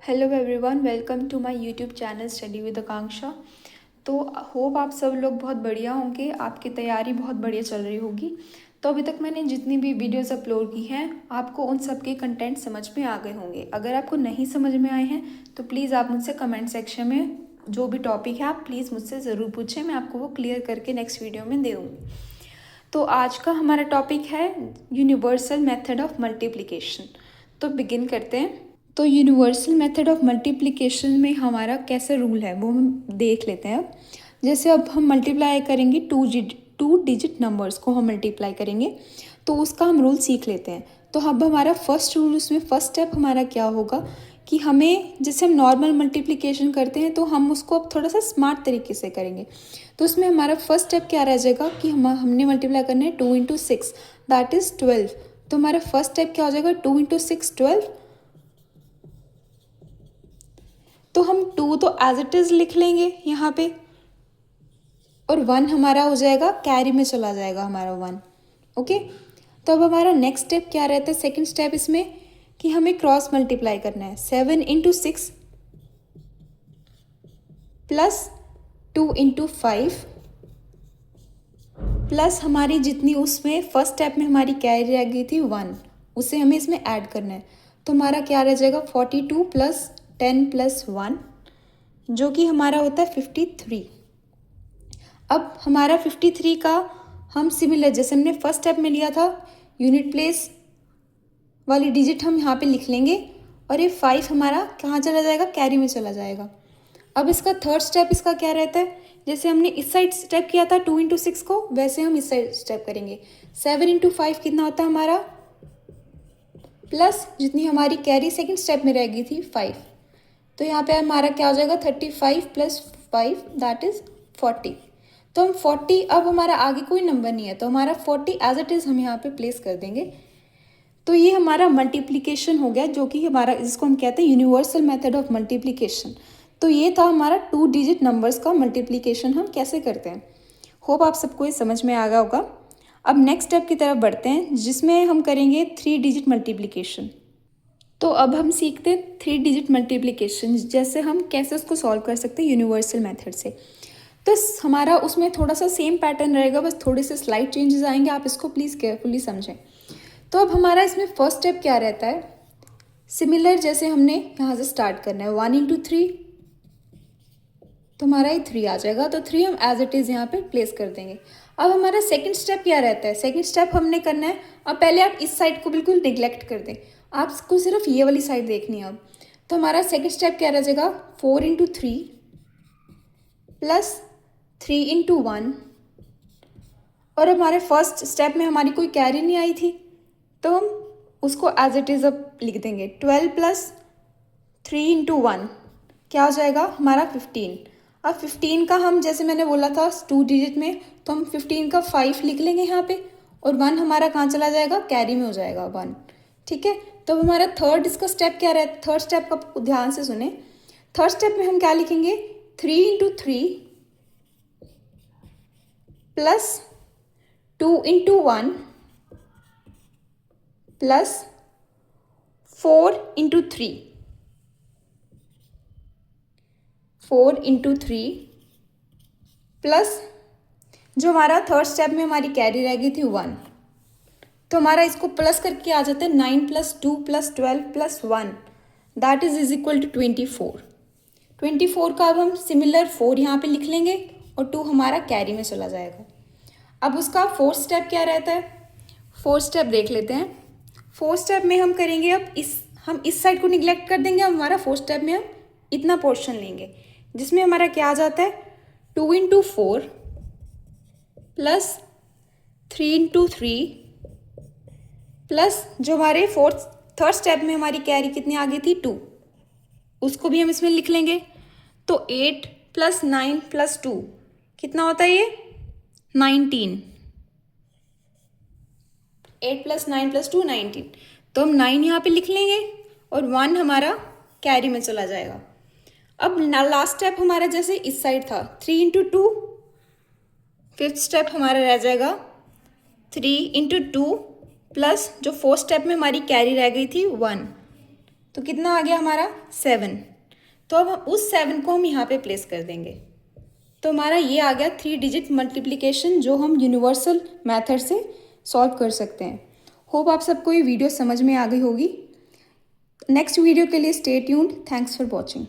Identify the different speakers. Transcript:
Speaker 1: Hello everyone, welcome to my YouTube channel study with Akanksha. तो hope आप सब लोग बहुत बढ़िया होंगे, आपकी तैयारी बहुत बढ़िया चल रही होगी। तो अभी तक मैंने जितनी भी वीडियोस अपलोड की हैं आपको उन सब के कंटेंट समझ में आ गए होंगे। अगर आपको नहीं समझ में आए हैं तो प्लीज़ आप मुझसे कमेंट सेक्शन में जो भी टॉपिक है आप प्लीज़ मुझसे ज़रूर पूछें, मैं आपको वो क्लियर करके नेक्स्ट वीडियो में दूँगी। तो आज का हमारा टॉपिक है यूनिवर्सल मेथड ऑफ मल्टीप्लिकेशन। तो बिगिन करते हैं। तो यूनिवर्सल मेथड ऑफ मल्टीप्लिकेशन में हमारा कैसा रूल है वो हम देख लेते हैं। अब जैसे अब हम मल्टीप्लाई करेंगे टू डिजिट नंबर्स को हम मल्टीप्लाई करेंगे तो उसका हम रूल सीख लेते हैं। तो अब हमारा फर्स्ट रूल, उसमें फर्स्ट स्टेप हमारा क्या होगा कि हमें जैसे हम नॉर्मल मल्टीप्लिकेशन करते हैं तो हम उसको अब थोड़ा सा स्मार्ट तरीके से करेंगे। तो उसमें हमारा फर्स्ट स्टेप क्या रह जाएगा कि हमने मल्टीप्लाई करना है 2 × 6 दैट इज़ 12। तो हमारा फर्स्ट स्टेप क्या हो जाएगा 2 × 6 12। तो हम 2 तो एज इट इज़ लिख लेंगे यहाँ पे और 1 हमारा हो जाएगा, कैरी में चला जाएगा हमारा 1। ओके, तो अब हमारा नेक्स्ट स्टेप क्या रहता है, सेकंड स्टेप इसमें कि हमें क्रॉस मल्टीप्लाई करना है। 7 × 6 प्लस 2 × 5 प्लस हमारी जितनी उसमें फर्स्ट स्टेप में हमारी कैरी रह गई थी 1, उसे हमें इसमें ऐड करना है। तो हमारा क्या रह जाएगा 42 + 10 + 1 जो कि हमारा होता है 53। अब हमारा 53 का हम सिमिलर जैसे हमने फर्स्ट स्टेप में लिया था यूनिट प्लेस वाली डिजिट हम यहाँ पे लिख लेंगे और ये 5 हमारा कहाँ चला जाएगा, कैरी में चला जाएगा। अब इसका थर्ड स्टेप इसका क्या रहता है, जैसे हमने इस साइड स्टेप किया था 2 × 6 को, वैसे हम इस साइड स्टेप करेंगे। 7 × 5 कितना होता है हमारा, प्लस जितनी हमारी कैरी सेकंड स्टेप में रह गई थी 5। तो यहाँ पे हमारा क्या हो जाएगा 35 + 5 दैट इज़ 40। तो हम 40, अब हमारा आगे कोई नंबर नहीं है तो हमारा 40 एज इट इज़ हम यहाँ पे प्लेस कर देंगे। तो ये हमारा मल्टीप्लिकेशन हो गया, जो कि हमारा जिसको हम कहते हैं यूनिवर्सल मेथड ऑफ मल्टीप्लिकेशन। तो ये था हमारा 2 डिजिट नंबर्स का मल्टीप्लिकेशन हम कैसे करते हैं। होप आप सबको ये समझ में आ गया होगा। अब नेक्स्ट स्टेप की तरफ बढ़ते हैं जिसमें हम करेंगे 3 डिजिट मल्टीप्लिकेशन। तो अब हम सीखते हैं 3 डिजिट मल्टीप्लिकेशन, जैसे हम कैसे उसको सॉल्व कर सकते हैं यूनिवर्सल मेथड से। तो हमारा उसमें थोड़ा सा सेम पैटर्न रहेगा, बस थोड़े से स्लाइट चेंजेस आएंगे, आप इसको प्लीज़ केयरफुली समझें। तो अब हमारा इसमें फर्स्ट स्टेप क्या रहता है, सिमिलर जैसे हमने यहाँ से स्टार्ट करना है 1 × 3, तो हमारा ये 3 आ जाएगा। तो 3 हम एज इट इज़ यहाँ पे प्लेस कर देंगे। अब हमारा सेकंड स्टेप क्या रहता है, सेकंड स्टेप हमने करना है, अब पहले आप इस साइड को बिल्कुल निगलेक्ट कर दें, आपको सिर्फ ये वाली साइड देखनी है। अब तो हमारा सेकंड स्टेप क्या रह जाएगा 4 × 3 प्लस 3 × 1। और हमारे फर्स्ट स्टेप में हमारी कोई कैरी नहीं आई थी तो हम उसको एज इट इज़ अब लिख देंगे। 12 + 3 × 1 क्या हो जाएगा हमारा 15। अब 15 का हम जैसे मैंने बोला था 2 डिजिट में, तो हम 15 का 5 लिख लेंगे यहाँ पे और 1 हमारा कहाँ चला जाएगा, कैरी में हो जाएगा 1। ठीक है, तो हमारा थर्ड इसका स्टेप क्या रहता है, थर्ड स्टेप का ध्यान से सुने। थर्ड स्टेप में हम क्या लिखेंगे 3 × 3 प्लस 2 × 1 प्लस 4 × 3 4 × 3 प्लस जो हमारा थर्ड स्टेप में हमारी कैरी रह गई थी 1, तो हमारा इसको प्लस करके आ जाता है 9 + 2 + 12 + 1 दैट इज़ इक्वल टू 24। 24 का अब हम सिमिलर 4 यहाँ पे लिख लेंगे और 2 हमारा कैरी में चला जाएगा। अब उसका फोर्थ स्टेप क्या रहता है, फोर्थ स्टेप देख लेते हैं। फोर्थ स्टेप में हम करेंगे अब हम इस साइड को निगलेक्ट कर देंगे। अब हमारा फोर्थ स्टेप में हम इतना पोर्शन लेंगे जिसमें हमारा क्या आ जाता है 2 × 4 प्लस 3 × 3 प्लस जो हमारे थर्ड स्टेप में हमारी कैरी कितनी आ गई थी 2, उसको भी हम इसमें लिख लेंगे। तो 8 + 9 + 2 कितना होता है ये 19। 8 + 9 + 2 19, तो हम 9 यहाँ पे लिख लेंगे और 1 हमारा कैरी में चला जाएगा। अब लास्ट स्टेप हमारा जैसे इस साइड था 3 × 2, फिफ्थ स्टेप हमारा रह जाएगा 3 × 2 प्लस जो फोर्थ स्टेप में हमारी कैरी रह गई थी 1, तो कितना आ गया हमारा 7। तो अब उस 7 को हम यहाँ पे प्लेस कर देंगे। तो हमारा ये आ गया 3 डिजिट मल्टीप्लिकेशन जो हम यूनिवर्सल मेथड से सॉल्व कर सकते हैं। होप आप सबको ये वीडियो समझ में आ गई होगी। नेक्स्ट वीडियो के लिए stay tuned. Thanks for watching.